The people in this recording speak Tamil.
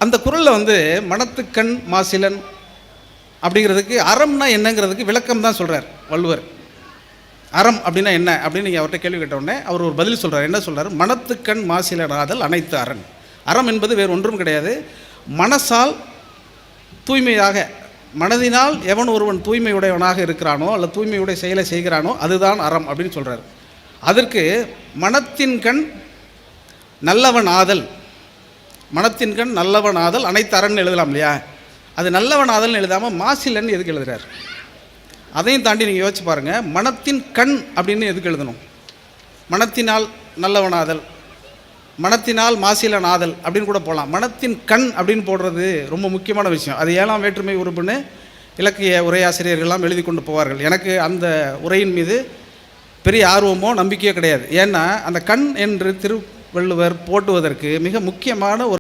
அந்த குறளில் வந்து மனத்துக்கண் மாசிலன் அப்படிங்கிறதுக்கு அறம்னா என்னங்கிறதுக்கு விளக்கம் தான் சொல்கிறார் வள்ளுவர். அறம் அப்படின்னா என்ன அப்படின்னு நீங்கள் அவர்கிட்ட கேள்வி கேட்டவுடனே அவர் ஒரு பதில் சொல்கிறார். என்ன சொல்கிறார்? மனத்துக்கண் மாசிலனாதல் அனைத்து அரண். அறம் என்பது வேறு ஒன்றும் கிடையாது. மனசால் தூய்மையாக, மனதினால் எவன் ஒருவன் தூய்மையுடையவனாக இருக்கிறானோ அல்லது தூய்மையுடைய செயலை செய்கிறானோ அதுதான் அறம் அப்படின்னு சொல்கிறார். அதற்கு மனத்தின் கண் நல்லவன் ஆதல், மனத்தின் கண் நல்லவன் ஆதல் அனைத்து அறன்னு எழுதலாம் இல்லையா? அது நல்லவன் ஆதல்னு எழுதாமல் மாசிலன்னு எதுக்கு எழுதுகிறார்? அதையும் தாண்டி நீங்கள் யோசிச்சு பாருங்கள். மனத்தின் கண் அப்படின்னு எதுக்கு எழுதணும்? மனத்தினால் நல்லவனாதல், மனத்தினால் மாசிலனாதல் அப்படின்னு கூட போகலாம். மனத்தின் கண் அப்படின்னு போடுறது ரொம்ப முக்கியமான விஷயம். அது 7ஆம் வேற்றுமை உறுப்புன்னு இலக்கிய உரையாசிரியர்கள்லாம் எழுதி கொண்டு போவார்கள். எனக்கு அந்த உரையின் மீது பெரிய ஆர்வமோ நம்பிக்கையோ கிடையாது. ஏன்னா அந்த கண் என்று திருவள்ளுவர் போட்டுவதற்கு மிக முக்கியமான ஒரு